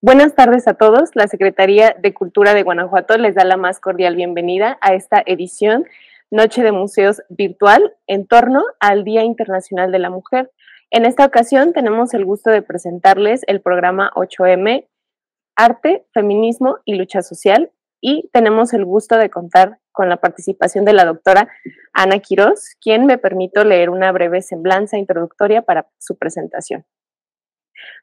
Buenas tardes a todos. La Secretaría de Cultura de Guanajuato les da la más cordial bienvenida a esta edición Noche de Museos virtual en torno al Día Internacional de la Mujer. En esta ocasión tenemos el gusto de presentarles el programa 8M, Arte, Feminismo y Lucha Social, y tenemos el gusto de contar con la participación de la doctora Ana Quirós, quien me permito leer una breve semblanza introductoria para su presentación.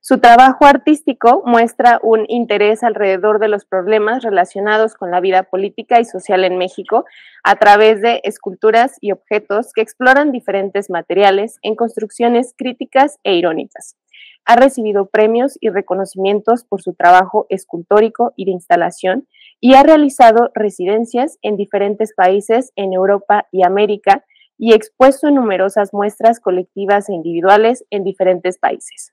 Su trabajo artístico muestra un interés alrededor de los problemas relacionados con la vida política y social en México a través de esculturas y objetos que exploran diferentes materiales en construcciones críticas e irónicas. Ha recibido premios y reconocimientos por su trabajo escultórico y de instalación y ha realizado residencias en diferentes países en Europa y América y expuesto en numerosas muestras colectivas e individuales en diferentes países.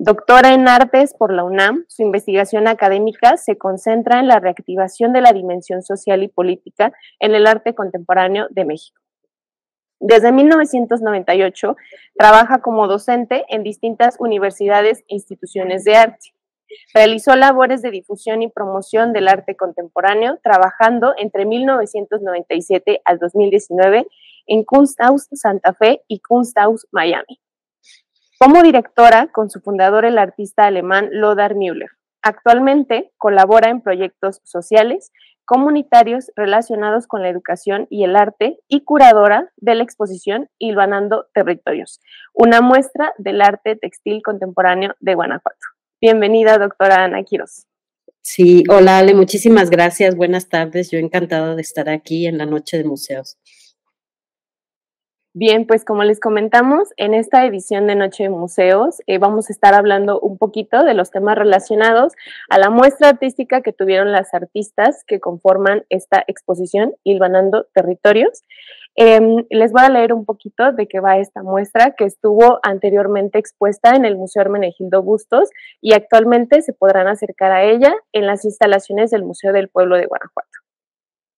Doctora en Artes por la UNAM, su investigación académica se concentra en la reactivación de la dimensión social y política en el arte contemporáneo de México. Desde 1998 trabaja como docente en distintas universidades e instituciones de arte. Realizó labores de difusión y promoción del arte contemporáneo, trabajando entre 1997 al 2019 en Kunsthaus Santa Fe y Kunsthaus Miami. Como directora con su fundador, el artista alemán Lothar Müller. Actualmente colabora en proyectos sociales, comunitarios relacionados con la educación y el arte y curadora de la exposición Hilvanando Territorios, una muestra del arte textil contemporáneo de Guanajuato. Bienvenida, doctora Ana Quirós. Sí, hola Ale, muchísimas gracias, buenas tardes, yo encantada de estar aquí en la Noche de Museos. Bien, pues como les comentamos, en esta edición de Noche de Museos vamos a estar hablando un poquito de los temas relacionados a la muestra artística que tuvieron las artistas que conforman esta exposición Hilvanando Territorios. Les voy a leer un poquito de qué va esta muestra que estuvo anteriormente expuesta en el Museo Hermenegildo Bustos y actualmente se podrán acercar a ella en las instalaciones del Museo del Pueblo de Guanajuato.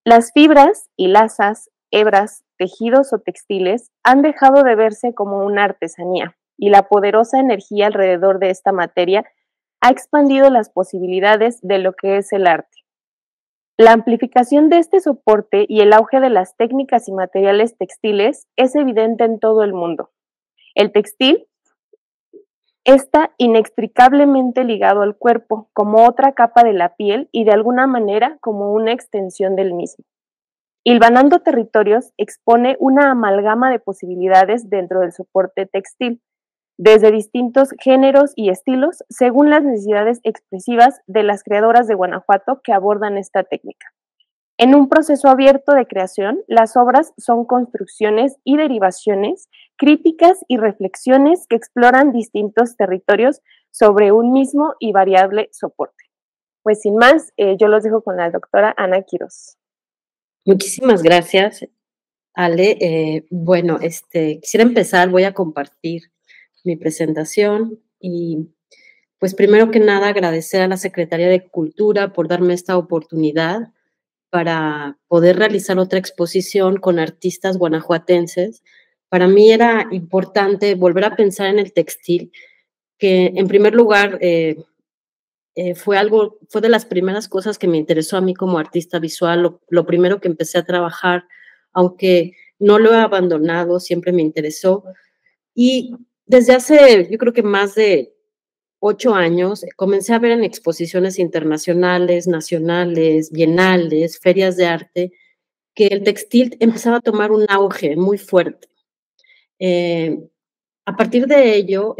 Las fibras, hilazas, hebras, tejidos o textiles han dejado de verse como una artesanía y la poderosa energía alrededor de esta materia ha expandido las posibilidades de lo que es el arte. La amplificación de este soporte y el auge de las técnicas y materiales textiles es evidente en todo el mundo. El textil está inextricablemente ligado al cuerpo como otra capa de la piel y de alguna manera como una extensión del mismo. Hilvanando Territorios expone una amalgama de posibilidades dentro del soporte textil, desde distintos géneros y estilos, según las necesidades expresivas de las creadoras de Guanajuato que abordan esta técnica. En un proceso abierto de creación, las obras son construcciones y derivaciones, críticas y reflexiones que exploran distintos territorios sobre un mismo y variable soporte. Pues sin más, yo los dejo con la doctora Ana Quirós. Muchísimas gracias, Ale. Quisiera empezar, voy a compartir mi presentación y pues primero que nada agradecer a la Secretaría de Cultura por darme esta oportunidad para poder realizar otra exposición con artistas guanajuatenses. Para mí era importante volver a pensar en el textil, que en primer lugar fue de las primeras cosas que me interesó a mí como artista visual, lo primero que empecé a trabajar, aunque no lo he abandonado, siempre me interesó. Y desde hace, yo creo que más de 8 años, comencé a ver en exposiciones internacionales, nacionales, bienales, ferias de arte, que el textil empezaba a tomar un auge muy fuerte. A partir de ello,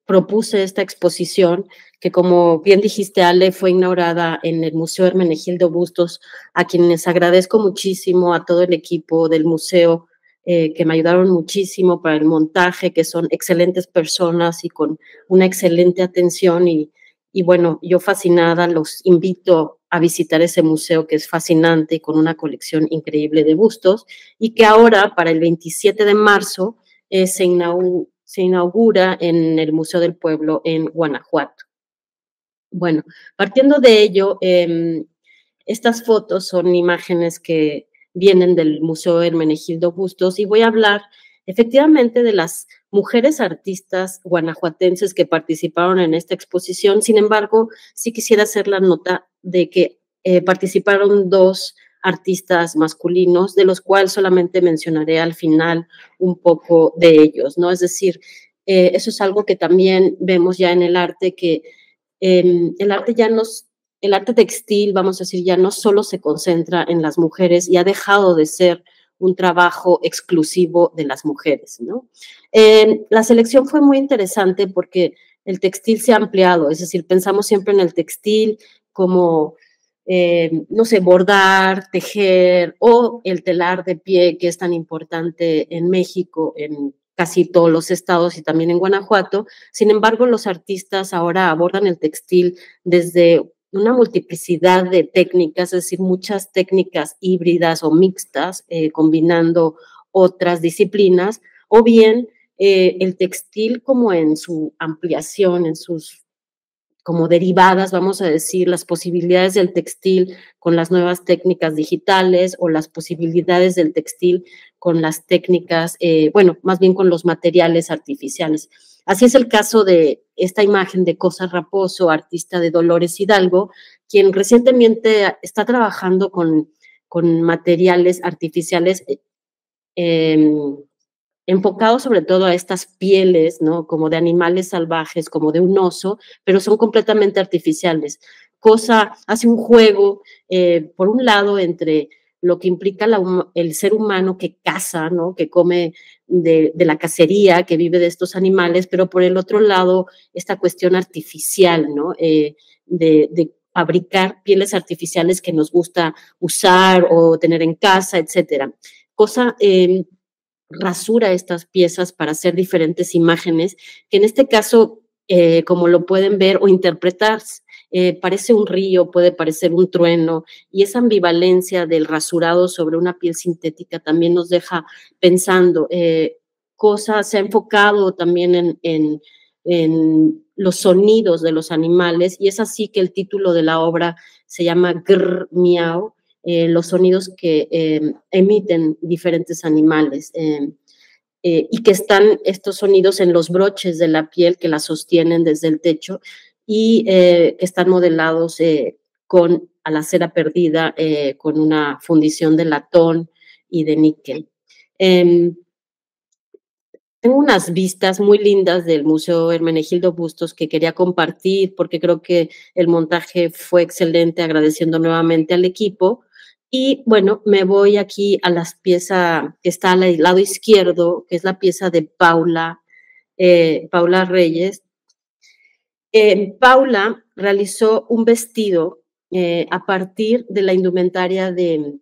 propuse esta exposición que, como bien dijiste, Ale, fue inaugurada en el Museo Hermenegildo Bustos, a quienes agradezco muchísimo, a todo el equipo del museo, que me ayudaron muchísimo para el montaje, que son excelentes personas y con una excelente atención. Y bueno, yo fascinada, los invito a visitar ese museo que es fascinante y con una colección increíble de bustos, y que ahora, para el 27 de marzo, se inaugura en el Museo del Pueblo en Guanajuato. Bueno, partiendo de ello, estas fotos son imágenes que vienen del Museo Hermenegildo Bustos y voy a hablar efectivamente de las mujeres artistas guanajuatenses que participaron en esta exposición. Sin embargo, sí quisiera hacer la nota de que participaron 2 artistas masculinos, de los cuales solamente mencionaré al final un poco de ellos, ¿no? Es decir, eso es algo que también vemos ya en el arte, que el arte textil, vamos a decir, ya no solo se concentra en las mujeres y ha dejado de ser un trabajo exclusivo de las mujeres, ¿no? La selección fue muy interesante porque el textil se ha ampliado, es decir, pensamos siempre en el textil como, no sé, bordar, tejer o el telar de pie, que es tan importante en México, en casi todos los estados y también en Guanajuato. Sin embargo, los artistas ahora abordan el textil desde una multiplicidad de técnicas, es decir, muchas técnicas híbridas o mixtas, combinando otras disciplinas, o bien el textil como en su ampliación, en sus como derivadas, vamos a decir, las posibilidades del textil con las nuevas técnicas digitales o las posibilidades del textil con las técnicas, bueno, más bien con los materiales artificiales. Así es el caso de esta imagen de Cosa Raposo, artista de Dolores Hidalgo, quien recientemente está trabajando con materiales artificiales enfocados sobre todo a estas pieles, ¿no? Como de animales salvajes, como de un oso, pero son completamente artificiales. Cosa, hace un juego, por un lado, entre lo que implica el ser humano que caza, ¿no? Que come de la cacería, que vive de estos animales, pero por el otro lado, esta cuestión artificial, ¿no? De fabricar pieles artificiales que nos gusta usar o tener en casa, etcétera. Cosa rasura estas piezas para hacer diferentes imágenes, que en este caso, como lo pueden ver o interpretar, parece un río, puede parecer un trueno, y esa ambivalencia del rasurado sobre una piel sintética también nos deja pensando. Cosa se ha enfocado también en los sonidos de los animales, y es así que el título de la obra se llama Grr Miau, los sonidos que emiten diferentes animales y que están estos sonidos en los broches de la piel que la sostienen desde el techo y que están modelados con a la cera perdida, con una fundición de latón y de níquel. Tengo unas vistas muy lindas del Museo Hermenegildo Bustos que quería compartir porque creo que el montaje fue excelente, agradeciendo nuevamente al equipo. Y bueno, me voy aquí a las piezas que está al lado izquierdo, que es la pieza de Paula Reyes. Paula realizó un vestido a partir de la indumentaria de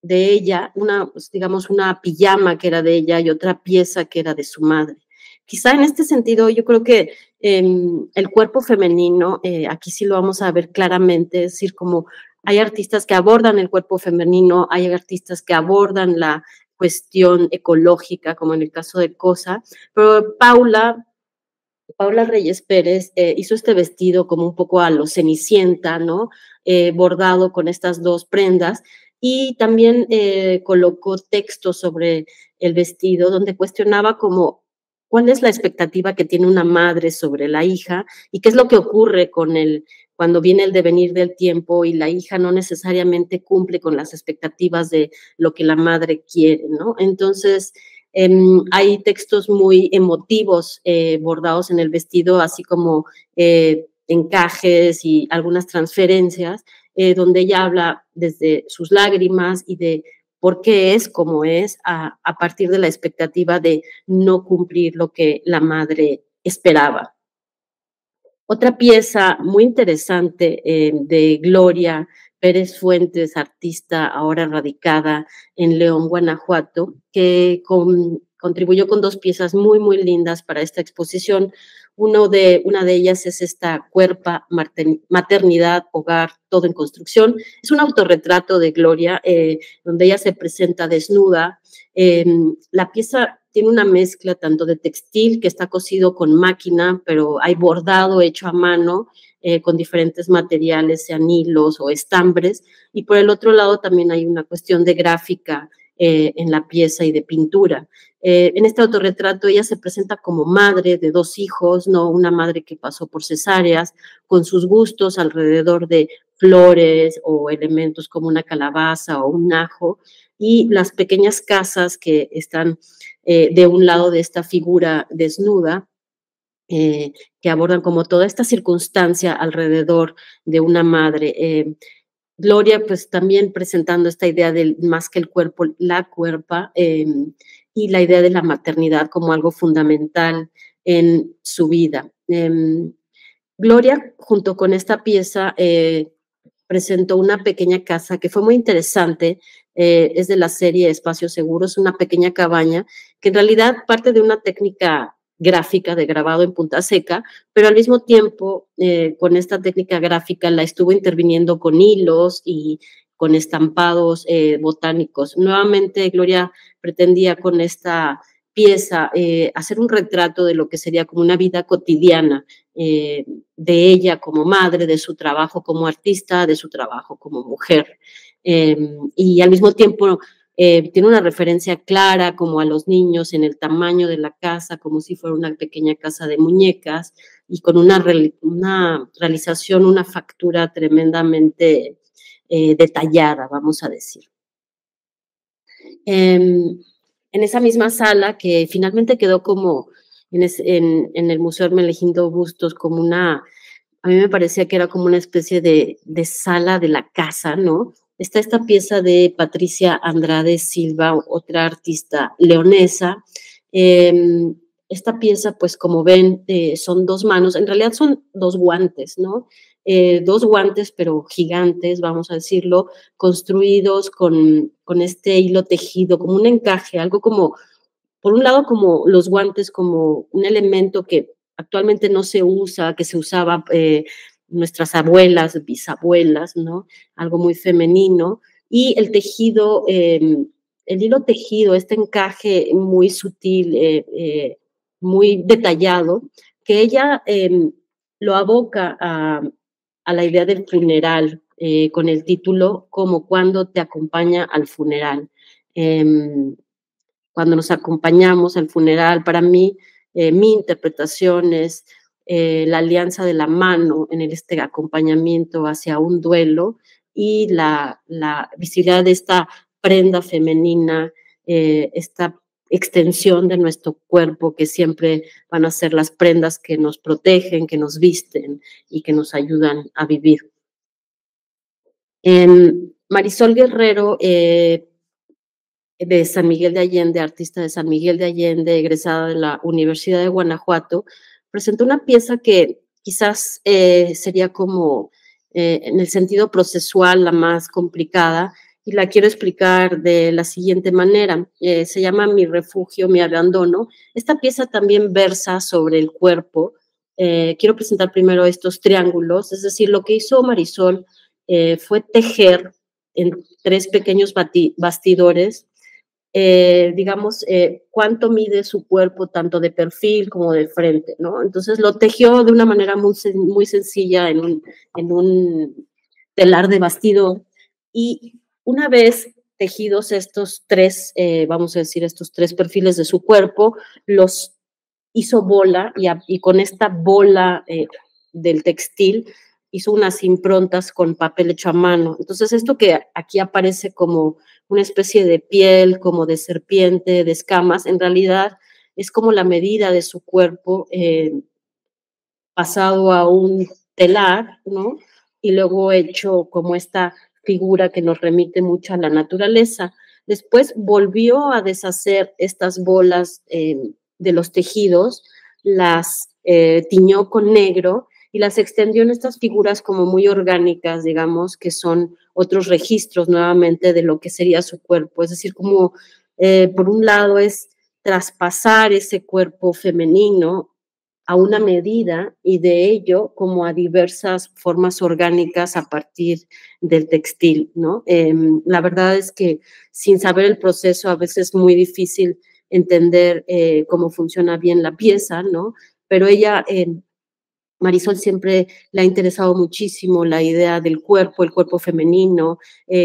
ella, pues, digamos, una pijama que era de ella y otra pieza que era de su madre. Quizá en este sentido, yo creo que el cuerpo femenino, aquí sí lo vamos a ver claramente, es decir, como hay artistas que abordan el cuerpo femenino, hay artistas que abordan la cuestión ecológica, como en el caso de Cosa, pero Paula Reyes Pérez hizo este vestido como un poco a lo Cenicienta, ¿no? Bordado con estas 2 prendas, y también colocó texto sobre el vestido donde cuestionaba como cuál es la expectativa que tiene una madre sobre la hija y qué es lo que ocurre cuando viene el devenir del tiempo y la hija no necesariamente cumple con las expectativas de lo que la madre quiere, ¿no? Entonces, hay textos muy emotivos bordados en el vestido, así como encajes y algunas transferencias, donde ella habla desde sus lágrimas y de por qué es como es a partir de la expectativa de no cumplir lo que la madre esperaba. Otra pieza muy interesante de Gloria Pérez Fuentes, artista ahora radicada en León, Guanajuato, que contribuyó con 2 piezas muy, muy lindas para esta exposición. Una de ellas es esta Cuerpa, Maternidad, Hogar, todo en construcción. Es un autorretrato de Gloria, donde ella se presenta desnuda. La pieza tiene una mezcla tanto de textil, que está cosido con máquina, pero hay bordado hecho a mano, con diferentes materiales, sean hilos o estambres, y por el otro lado también hay una cuestión de gráfica en la pieza y de pintura. En este autorretrato ella se presenta como madre de 2 hijos, ¿no? Una madre que pasó por cesáreas, con sus gustos alrededor de flores o elementos como una calabaza o un ajo, y las pequeñas casas que están de un lado de esta figura desnuda, que abordan como toda esta circunstancia alrededor de una madre. Gloria, pues también presentando esta idea del más que el cuerpo, la cuerpa, y la idea de la maternidad como algo fundamental en su vida. Gloria, junto con esta pieza, presentó una pequeña casa que fue muy interesante, es de la serie Espacios Seguros, una pequeña cabaña que en realidad parte de una técnica gráfica de grabado en punta seca, pero al mismo tiempo con esta técnica gráfica la estuvo interviniendo con hilos y con estampados botánicos. Nuevamente Gloria pretendía con esta pieza hacer un retrato de lo que sería como una vida cotidiana de ella como madre, de su trabajo como artista, de su trabajo como mujer. Y al mismo tiempo tiene una referencia clara como a los niños en el tamaño de la casa, como si fuera una pequeña casa de muñecas, y con una realización, una factura tremendamente detallada, vamos a decir. En esa misma sala, que finalmente quedó como en el Museo Hermenegildo Bustos como una, a mí me parecía que era como una especie de sala de la casa, ¿no? Está esta pieza de Patricia Andrade Silva, otra artista leonesa. Esta pieza, pues como ven, son 2 manos, en realidad son 2 guantes, ¿no? 2 guantes, pero gigantes, vamos a decirlo, construidos con este hilo tejido, como un encaje, algo como, por un lado, como los guantes, como un elemento que actualmente no se usa, que se usaba nuestras abuelas, bisabuelas, ¿no? Algo muy femenino. Y el tejido, el hilo tejido, este encaje muy sutil, muy detallado, que ella lo aboca a la idea del funeral, con el título como Cuando te acompaña al funeral. Cuando nos acompañamos al funeral, para mí, mi interpretación es la alianza de la mano en este acompañamiento hacia un duelo y la visibilidad de esta prenda femenina, esta extensión de nuestro cuerpo que siempre van a ser las prendas que nos protegen, que nos visten y que nos ayudan a vivir. Marisol Guerrero, de San Miguel de Allende, artista de San Miguel de Allende, egresada de la Universidad de Guanajuato, presentó una pieza que quizás sería como en el sentido procesual la más complicada, y la quiero explicar de la siguiente manera. Se llama Mi refugio, mi abandono. Esta pieza también versa sobre el cuerpo. Quiero presentar primero estos triángulos, es decir, lo que hizo Marisol fue tejer en 3 pequeños bastidores, digamos, cuánto mide su cuerpo, tanto de perfil como de frente, ¿no? Entonces lo tejió de una manera muy sencilla en un telar de bastidor, y una vez tejidos estos 3, vamos a decir, estos 3 perfiles de su cuerpo, los hizo bola, y con esta bola del textil hizo unas improntas con papel hecho a mano. Entonces esto que aquí aparece como una especie de piel, como de serpiente, de escamas, en realidad es como la medida de su cuerpo pasado a un telar, ¿no? Y luego hecho como esta figura que nos remite mucho a la naturaleza. Después volvió a deshacer estas bolas de los tejidos, las tiñó con negro y las extendió en estas figuras como muy orgánicas, digamos, que son otros registros nuevamente de lo que sería su cuerpo. Es decir, como por un lado es traspasar ese cuerpo femenino a una medida, y de ello como a diversas formas orgánicas a partir del textil, ¿no? La verdad es que sin saber el proceso a veces es muy difícil entender cómo funciona bien la pieza, ¿no? Pero ella Marisol siempre le ha interesado muchísimo la idea del cuerpo, el cuerpo femenino,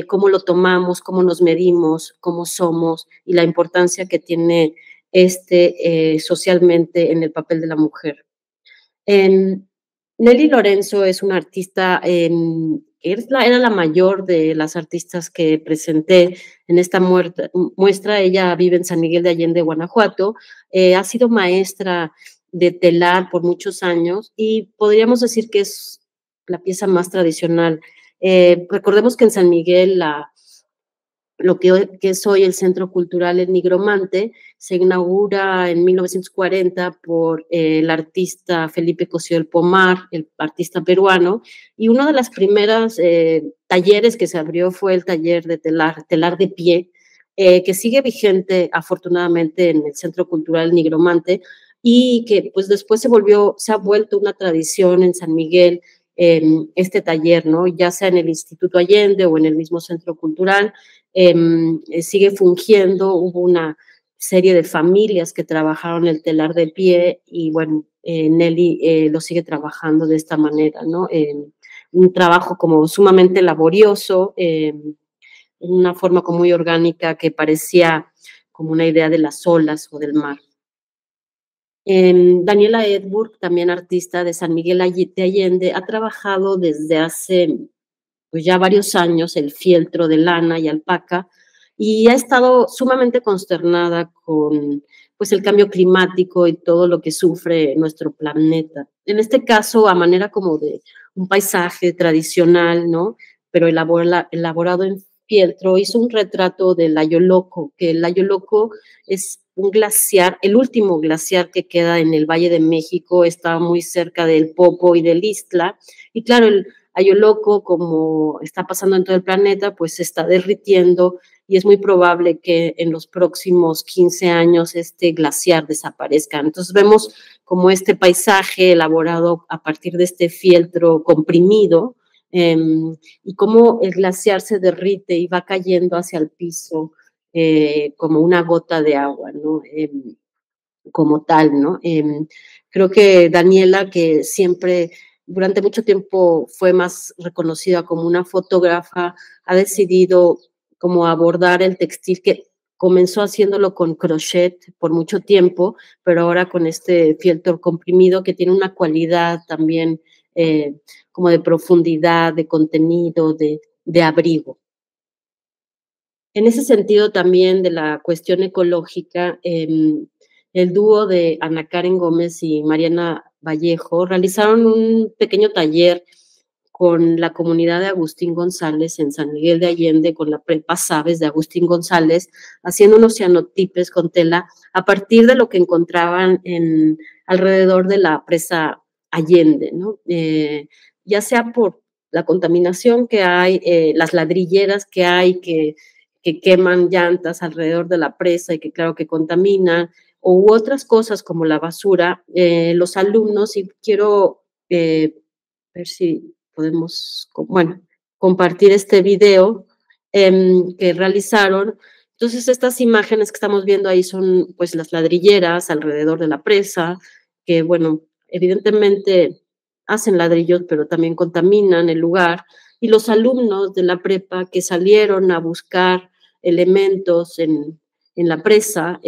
cómo lo tomamos, cómo nos medimos, cómo somos y la importancia que tiene socialmente en el papel de la mujer. Nelly Lorenzo es una artista, era la mayor de las artistas que presenté en esta muestra. Ella vive en San Miguel de Allende, Guanajuato. Ha sido maestra de telar por muchos años y podríamos decir que es la pieza más tradicional. Recordemos que en San Miguel lo que es hoy el Centro Cultural El Nigromante, se inaugura en 1940 por el artista Felipe Cosío del Pomar, el artista peruano, y uno de las primeras talleres que se abrió fue el taller de telar de pie, que sigue vigente afortunadamente en el Centro Cultural El Nigromante, y que pues después se ha vuelto una tradición en San Miguel, este taller, ¿no? Ya sea en el Instituto Allende o en el mismo Centro Cultural. Sigue fungiendo. Hubo una serie de familias que trabajaron el telar de pie y bueno, Nelly lo sigue trabajando de esta manera, ¿no? Un trabajo como sumamente laborioso, en una forma como muy orgánica que parecía como una idea de las olas o del mar. Daniela Edburg, también artista de San Miguel de Allende, ha trabajado desde hace pues ya varios años el fieltro de lana y alpaca y ha estado sumamente consternada con pues el cambio climático y todo lo que sufre nuestro planeta. En este caso, a manera como de un paisaje tradicional, ¿no? Pero elaborado en fieltro, hizo un retrato del Ayoloco, que el Ayoloco es un glaciar, el último glaciar que queda en el Valle de México, está muy cerca del Popo y del Istla, y claro, el Ayoloco, como está pasando en todo el planeta, pues se está derritiendo y es muy probable que en los próximos 15 años este glaciar desaparezca. Entonces vemos como este paisaje elaborado a partir de este fieltro comprimido, y cómo el glaciar se derrite y va cayendo hacia el piso como una gota de agua, ¿no? Como tal, ¿no? Creo que Daniela, que siempre durante mucho tiempo fue más reconocida como una fotógrafa, ha decidido como abordar el textil, que comenzó haciéndolo con crochet por mucho tiempo, pero ahora con este fieltro comprimido que tiene una cualidad también como de profundidad, de contenido, de abrigo. En ese sentido también de la cuestión ecológica, el dúo de Ana Karen Gómez y Mariana Vallejo realizaron un pequeño taller con la comunidad de Agustín González en San Miguel de Allende, con la prepa Sabes de Agustín González, haciendo unos cianotipes con tela a partir de lo que encontraban alrededor de la presa Allende, ¿no? Ya sea por la contaminación que hay, las ladrilleras que hay, que queman llantas alrededor de la presa y que claro que contaminan, u otras cosas como la basura, los alumnos, y quiero ver si podemos, bueno, compartir este video que realizaron. Entonces, estas imágenes que estamos viendo ahí son pues las ladrilleras alrededor de la presa, que bueno, evidentemente hacen ladrillos, pero también contaminan el lugar, y los alumnos de la prepa que salieron a buscar elementos en la presa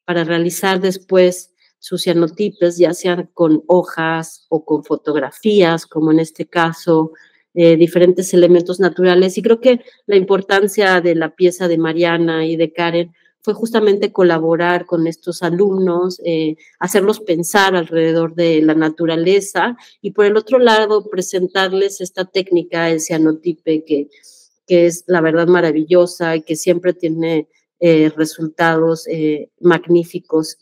para realizar después sus cianotipes, ya sean con hojas o con fotografías, como en este caso, diferentes elementos naturales. Y creo que la importancia de la pieza de Mariana y de Karen fue justamente colaborar con estos alumnos, hacerlos pensar alrededor de la naturaleza y por el otro lado presentarles esta técnica, el cianotipe, que es la verdad maravillosa y que siempre tiene resultados magníficos,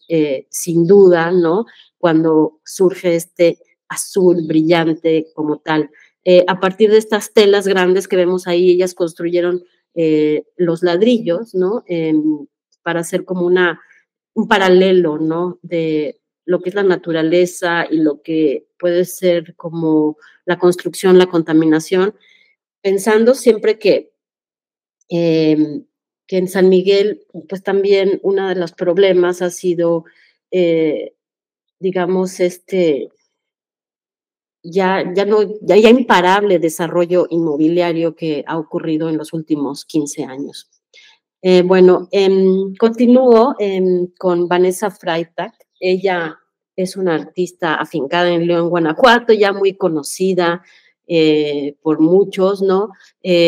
sin duda, ¿no? Cuando surge este azul brillante como tal. A partir de estas telas grandes que vemos ahí, ellas construyeron los ladrillos, ¿no? Para hacer como un paralelo, ¿no? De lo que es la naturaleza y lo que puede ser como la construcción, la contaminación, pensando siempre eh, que en San Miguel, pues también uno de los problemas ha sido, digamos, ya imparable desarrollo inmobiliario que ha ocurrido en los últimos 15 años. Bueno, continúo con Vanessa Freitag. Ella es una artista afincada en León, Guanajuato, ya muy conocida por muchos, ¿no?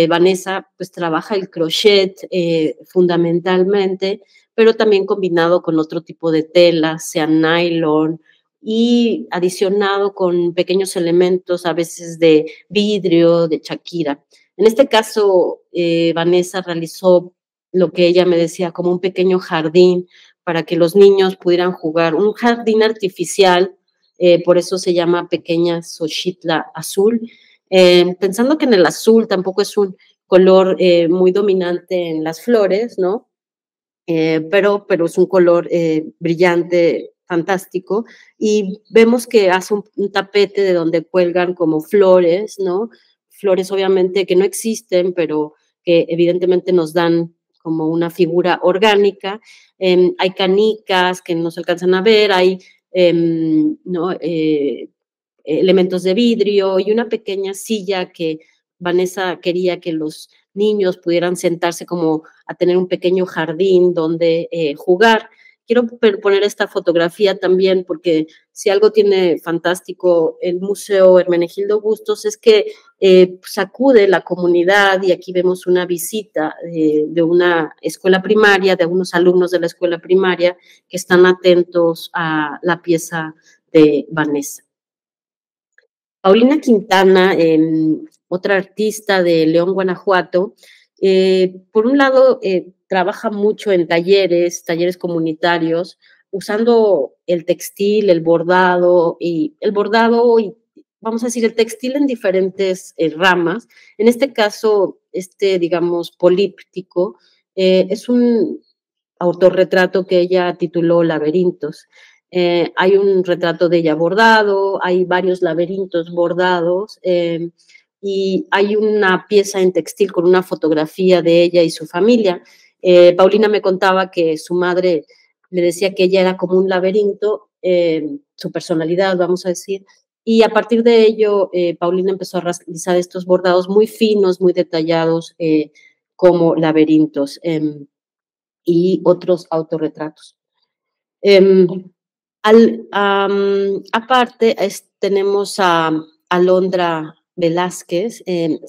Vanessa pues trabaja el crochet fundamentalmente, pero también combinado con otro tipo de telas, sea nylon, y adicionado con pequeños elementos a veces de vidrio, de chaquira. En este caso, Vanessa realizó lo que ella me decía, como un pequeño jardín para que los niños pudieran jugar, un jardín artificial, por eso se llama Pequeña Xochitla Azul, pensando que en el azul tampoco es un color muy dominante en las flores, ¿no? Pero es un color brillante, fantástico, y vemos que hace un tapete de donde cuelgan como flores, ¿no? Flores obviamente que no existen, pero que evidentemente nos dan como una figura orgánica. Hay canicas que no se alcanzan a ver, hay ¿no? Elementos de vidrio y una pequeña silla que Vanessa quería que los niños pudieran sentarse como a tener un pequeño jardín donde jugar. Quiero poner esta fotografía también porque si algo tiene fantástico el Museo Hermenegildo Bustos es que sacude la comunidad, y aquí vemos una visita de una escuela primaria, de unos alumnos de la escuela primaria que están atentos a la pieza de Vanessa. Paulina Quintana, otra artista de León, Guanajuato, por un lado trabaja mucho en talleres comunitarios, usando el textil, el bordado y vamos a decir el textil en diferentes ramas. En este caso, digamos, políptico, es un autorretrato que ella tituló Laberintos. Hay un retrato de ella bordado, hay varios laberintos bordados y hay una pieza en textil con una fotografía de ella y su familia. Paulina me contaba que su madre le decía que ella era como un laberinto, su personalidad, vamos a decir, y a partir de ello, Paulina empezó a realizar estos bordados muy finos, muy detallados, como laberintos y otros autorretratos. Aparte, tenemos a Alondra Velázquez.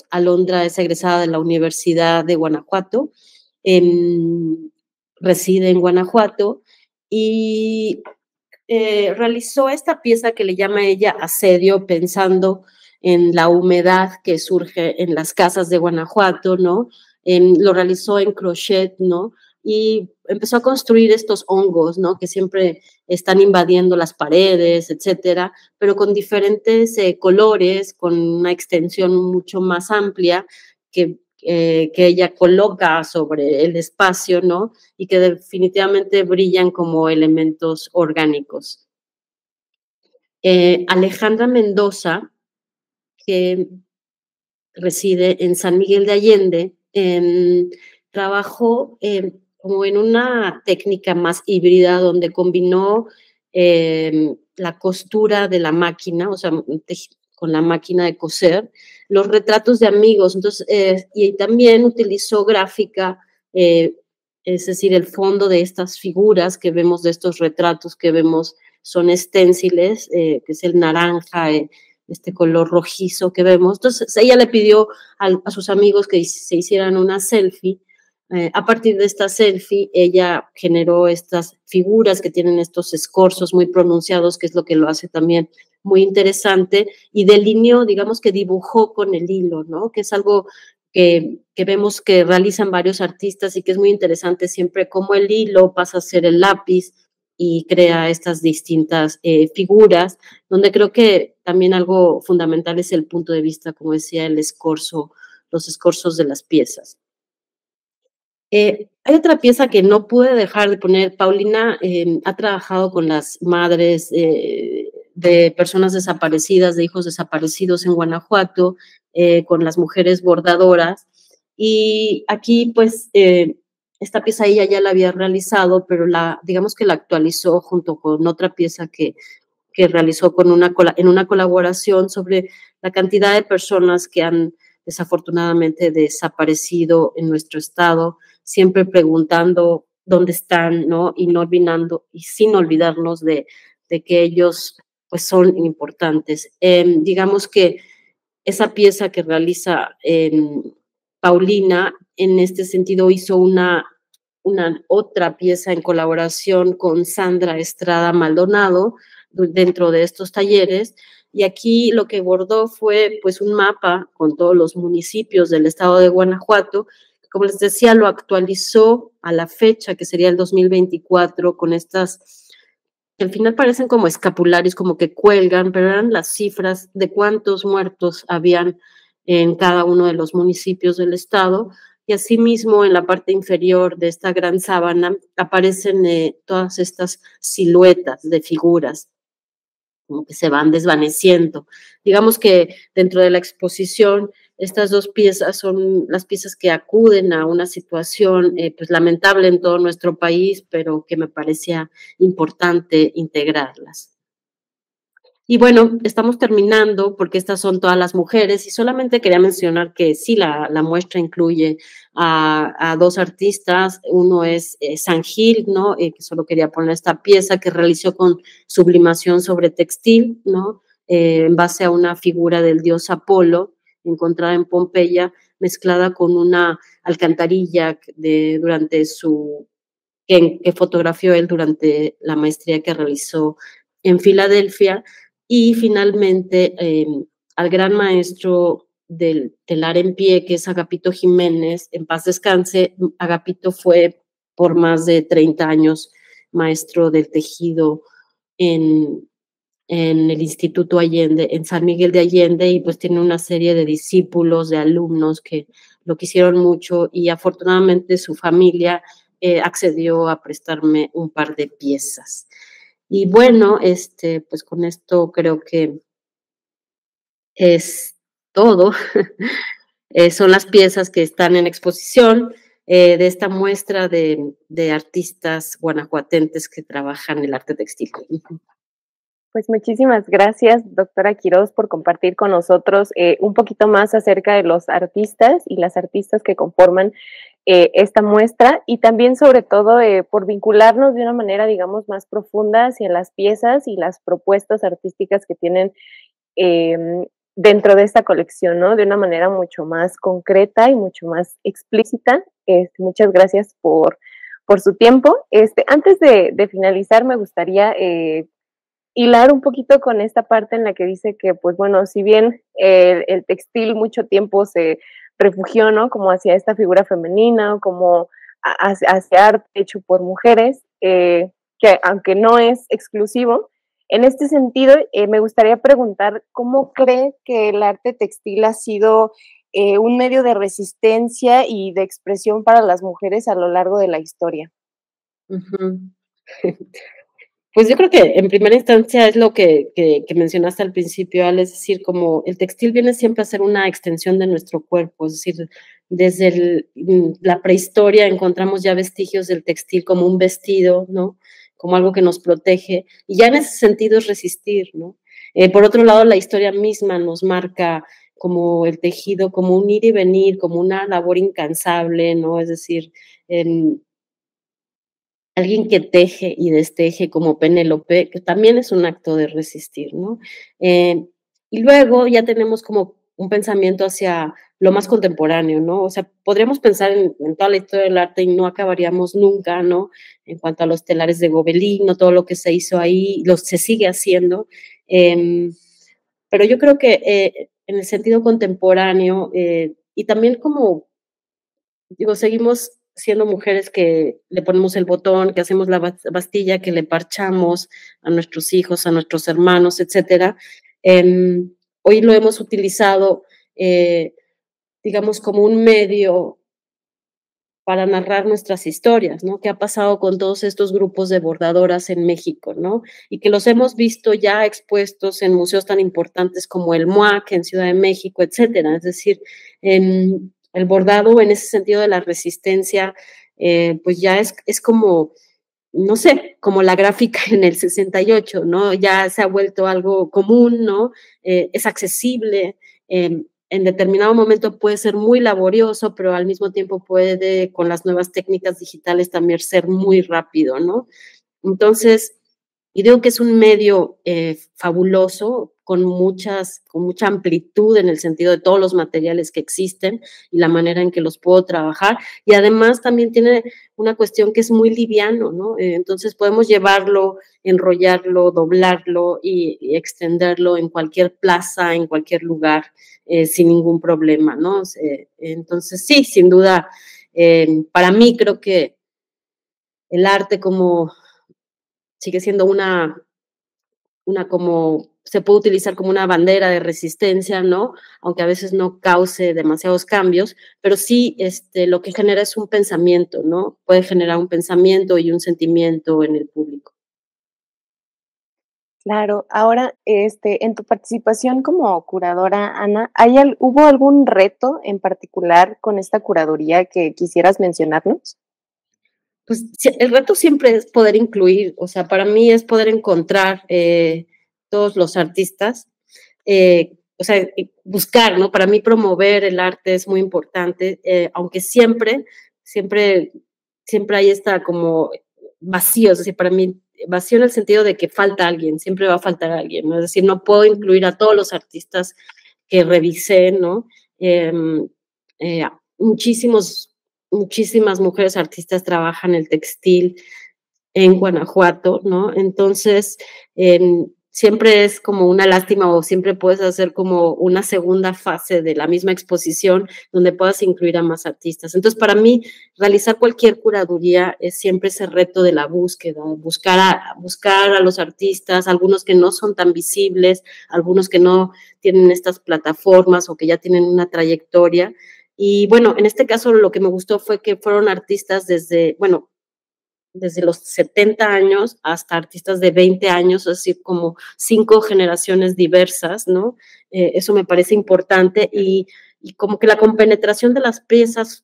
Alondra es egresada de la Universidad de Guanajuato, reside en Guanajuato y realizó esta pieza que le llama ella Asedio, pensando en la humedad que surge en las casas de Guanajuato, ¿no? Lo realizó en crochet, ¿no? Y empezó a construir estos hongos, ¿no? Que siempre están invadiendo las paredes, etcétera, pero con diferentes colores, con una extensión mucho más amplia que ella coloca sobre el espacio, ¿no? Y que definitivamente brillan como elementos orgánicos. Alejandra Mendoza, que reside en San Miguel de Allende, trabajó como en una técnica más híbrida donde combinó la costura de la máquina, o sea, con la máquina de coser, los retratos de amigos, entonces, y también utilizó gráfica, es decir, el fondo de estas figuras que vemos, de estos retratos que vemos, son esténciles, que es el naranja, este color rojizo que vemos. Entonces ella le pidió a sus amigos que se hicieran una selfie. A partir de esta selfie, ella generó estas figuras que tienen estos escorzos muy pronunciados, que es lo que lo hace también muy interesante, y delineó, digamos que dibujó con el hilo, ¿no? Que es algo que vemos que realizan varios artistas y que es muy interesante siempre cómo el hilo pasa a ser el lápiz y crea estas distintas figuras, donde creo que también algo fundamental es el punto de vista, como decía, el escorzo, los escorzos de las piezas. Hay otra pieza que no pude dejar de poner. Paulina ha trabajado con las madres de personas desaparecidas, de hijos desaparecidos en Guanajuato, con las mujeres bordadoras. Y aquí, pues, esta pieza ella ya la había realizado, pero digamos que la actualizó junto con otra pieza que que realizó en una colaboración sobre la cantidad de personas que han desafortunadamente desaparecido en nuestro estado, siempre preguntando dónde están, ¿no? Y no olvidando, y sin olvidarnos de que ellos pues son importantes. Digamos que esa pieza que realiza Paulina, en este sentido hizo una otra pieza en colaboración con Sandra Estrada Maldonado dentro de estos talleres, y aquí lo que bordó fue pues un mapa con todos los municipios del estado de Guanajuato. Como les decía, lo actualizó a la fecha que sería el 2024 con estas que al final parecen como escapularios, como que cuelgan, pero eran las cifras de cuántos muertos habían en cada uno de los municipios del estado. Y asimismo, en la parte inferior de esta gran sábana aparecen todas estas siluetas de figuras como que se van desvaneciendo. Digamos que dentro de la exposición, estas dos piezas son las piezas que acuden a una situación pues lamentable en todo nuestro país, pero que me parecía importante integrarlas. Y bueno, estamos terminando porque estas son todas las mujeres y solamente quería mencionar que sí, la muestra incluye a dos artistas. Uno es San Gil, ¿no? Que solo quería poner esta pieza que realizó con sublimación sobre textil, ¿no? En base a una figura del dios Apolo encontrada en Pompeya, mezclada con una alcantarilla que fotografió él durante la maestría que realizó en Filadelfia. Y finalmente al gran maestro del telar en pie, que es Agapito Jiménez, en paz descanse. Agapito fue por más de 30 años maestro del tejido en el Instituto Allende, en San Miguel de Allende, y pues tiene una serie de discípulos, de alumnos que lo quisieron mucho, y afortunadamente su familia accedió a prestarme un par de piezas. Y bueno, pues con esto creo que es todo. Son las piezas que están en exposición de esta muestra de artistas guanajuatenses que trabajan el arte textil. Pues muchísimas gracias, doctora Quiroz, por compartir con nosotros un poquito más acerca de los artistas y las artistas que conforman esta muestra, y también sobre todo por vincularnos de una manera, digamos, más profunda hacia las piezas y las propuestas artísticas que tienen dentro de esta colección, ¿no? De una manera mucho más concreta y mucho más explícita. Muchas gracias por su tiempo. Antes de finalizar, me gustaría hilar un poquito con esta parte en la que dice que, pues bueno, si bien el textil mucho tiempo se refugió, ¿no? Como hacia esta figura femenina, o como hacia arte hecho por mujeres, que aunque no es exclusivo, en este sentido, me gustaría preguntar, ¿cómo cree que el arte textil ha sido un medio de resistencia y de expresión para las mujeres a lo largo de la historia? Uh-huh. Pues yo creo que en primera instancia es lo que mencionaste al principio, Al, es decir, como el textil viene siempre a ser una extensión de nuestro cuerpo, es decir, desde la prehistoria encontramos ya vestigios del textil como un vestido, ¿no? Como algo que nos protege, y ya en ese sentido es resistir, ¿no? Por otro lado, la historia misma nos marca como el tejido, como un ir y venir, como una labor incansable, ¿no? Es decir, alguien que teje y desteje como Penélope, que también es un acto de resistir, ¿no? Y luego ya tenemos como un pensamiento hacia lo más contemporáneo, ¿no? O sea, podríamos pensar en toda la historia del arte y no acabaríamos nunca, ¿no? En cuanto a los telares de Gobelín, ¿no? Todo lo que se hizo ahí, se sigue haciendo. Pero yo creo que en el sentido contemporáneo, y también como, digo, seguimos siendo mujeres que le ponemos el botón, que hacemos la bastilla, que le parchamos a nuestros hijos, a nuestros hermanos, etcétera. Hoy lo hemos utilizado, digamos, como un medio para narrar nuestras historias, ¿no? ¿Qué ha pasado con todos estos grupos de bordadoras en México, ¿no? Y que los hemos visto ya expuestos en museos tan importantes como el MUAC en Ciudad de México, etcétera. Es decir, el bordado en ese sentido de la resistencia, pues ya es como no sé, como la gráfica en el 68, ¿no? Ya se ha vuelto algo común, ¿no? Es accesible, en determinado momento puede ser muy laborioso, pero al mismo tiempo puede, con las nuevas técnicas digitales, también ser muy rápido, ¿no? Entonces, y digo que es un medio fabuloso, con mucha amplitud en el sentido de todos los materiales que existen y la manera en que los puedo trabajar. Y además también tiene una cuestión que es muy liviano, ¿no? Entonces podemos llevarlo, enrollarlo, doblarlo y extenderlo en cualquier plaza, en cualquier lugar, sin ningún problema, ¿no? Entonces, sí, sin duda, para mí creo que el arte como sigue siendo una como, se puede utilizar como una bandera de resistencia, ¿no? Aunque a veces no cause demasiados cambios, pero sí lo que genera es un pensamiento, ¿no? Puede generar un pensamiento y un sentimiento en el público. Claro, ahora, en tu participación como curadora, Ana, ¿hubo algún reto en particular con esta curaduría que quisieras mencionarnos? Pues el reto siempre es poder incluir, o sea, para mí es poder encontrar todos los artistas, o sea, buscar, ¿no? Para mí promover el arte es muy importante, aunque siempre, siempre hay esta como vacío, es decir, para mí vacío en el sentido de que falta alguien, siempre va a faltar alguien, ¿no? Es decir, no puedo incluir a todos los artistas que revisé, ¿no? Eh, eh, muchísimos muchísimas mujeres artistas trabajan el textil en Guanajuato, ¿no? Entonces, siempre es como una lástima o siempre puedes hacer como una segunda fase de la misma exposición donde puedas incluir a más artistas. Entonces, para mí, realizar cualquier curaduría es siempre ese reto de la búsqueda, buscar a los artistas, algunos que no son tan visibles, algunos que no tienen estas plataformas o que ya tienen una trayectoria. Y bueno, en este caso lo que me gustó fue que fueron artistas desde los 70 años hasta artistas de 20 años, es decir, como 5 generaciones diversas, ¿no? Eso me parece importante y como que la compenetración de las piezas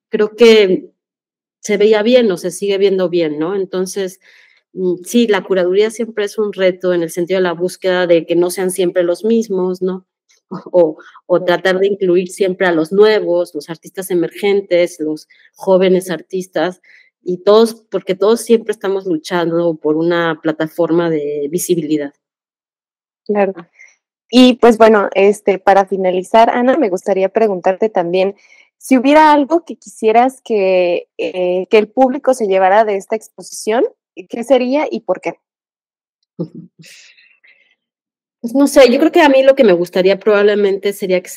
creo que se veía bien o se sigue viendo bien, ¿no? Entonces, sí, la curaduría siempre es un reto en el sentido de la búsqueda de que no sean siempre los mismos, ¿no? O tratar de incluir siempre a los nuevos, los artistas emergentes, los jóvenes artistas, y todos, porque todos siempre estamos luchando por una plataforma de visibilidad. Claro. Y pues bueno, para finalizar, Ana, me gustaría preguntarte también si hubiera algo que quisieras que el público se llevara de esta exposición, ¿qué sería y por qué? Pues no sé, yo creo que a mí lo que me gustaría probablemente sería que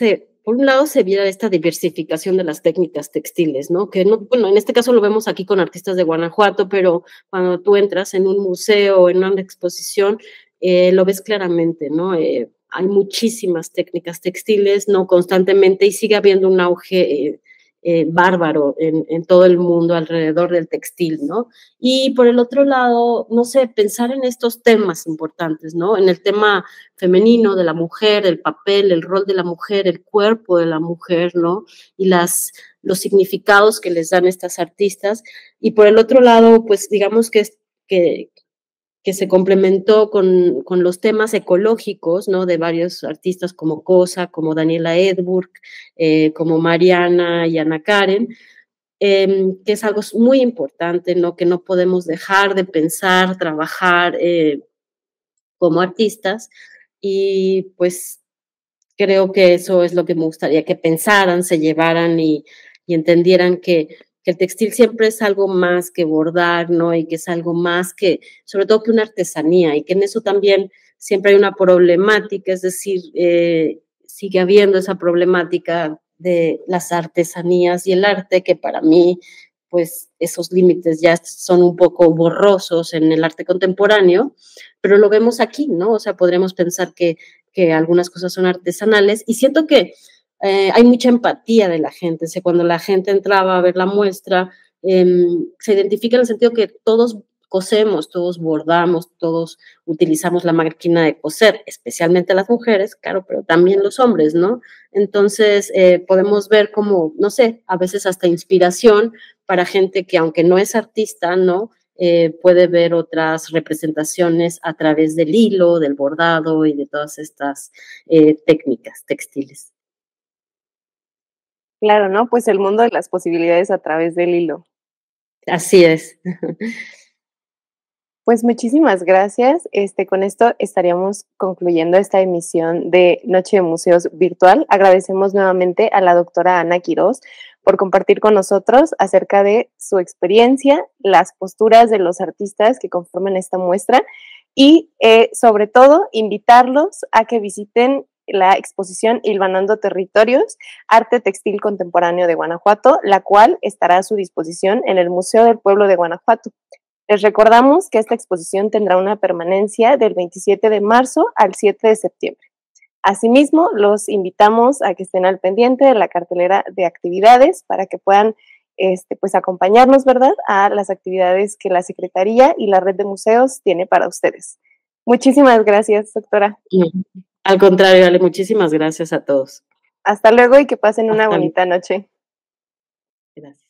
por un lado, se viera esta diversificación de las técnicas textiles, ¿no? Que no, bueno, en este caso lo vemos aquí con artistas de Guanajuato, pero cuando tú entras en un museo o en una exposición, lo ves claramente, ¿no? Hay muchísimas técnicas textiles, ¿no? Constantemente y sigue habiendo un auge bárbaro en todo el mundo alrededor del textil, ¿no? Y por el otro lado, no sé, pensar en estos temas importantes, ¿no? En el tema femenino de la mujer, el papel, el rol de la mujer, el cuerpo de la mujer, ¿no? Y los significados que les dan estas artistas. Y por el otro lado, pues digamos que se complementó con los temas ecológicos, ¿no? De varios artistas como Cosa, como Daniela Edburg, como Mariana y Ana Karen, que es algo muy importante, ¿no? Que no podemos dejar de pensar, trabajar como artistas y pues creo que eso es lo que me gustaría que pensaran, se llevaran y entendieran que el textil siempre es algo más que bordar, ¿no? Y que es algo más que, sobre todo que una artesanía y que en eso también siempre hay una problemática, es decir, sigue habiendo esa problemática de las artesanías y el arte que para mí pues esos límites ya son un poco borrosos en el arte contemporáneo, pero lo vemos aquí, ¿no? O sea, podríamos pensar que algunas cosas son artesanales y siento que hay mucha empatía de la gente, o sea, cuando la gente entraba a ver la muestra, se identifica en el sentido que todos cosemos, todos bordamos, todos utilizamos la máquina de coser, especialmente las mujeres, claro, pero también los hombres, ¿no? Entonces, podemos ver como, no sé, a veces hasta inspiración para gente que aunque no es artista, ¿no? puede ver otras representaciones a través del hilo, del bordado y de todas estas técnicas textiles. Claro, ¿no? Pues el mundo de las posibilidades a través del hilo. Así es. Pues muchísimas gracias. Con esto estaríamos concluyendo esta emisión de Noche de Museos Virtual. Agradecemos nuevamente a la doctora Ana Quirós por compartir con nosotros acerca de su experiencia, las posturas de los artistas que conforman esta muestra y sobre todo invitarlos a que visiten la exposición Hilvanando Territorios, Arte Textil Contemporáneo de Guanajuato, la cual estará a su disposición en el Museo del Pueblo de Guanajuato. Les recordamos que esta exposición tendrá una permanencia del 27 de marzo al 7 de septiembre. Asimismo, los invitamos a que estén al pendiente de la cartelera de actividades para que puedan pues acompañarnos, ¿verdad?, a las actividades que la Secretaría y la Red de Museos tiene para ustedes. Muchísimas gracias, doctora. No, al contrario, Ale, muchísimas gracias a todos. Hasta luego y que pasen una Hasta luego. bonita noche. Gracias.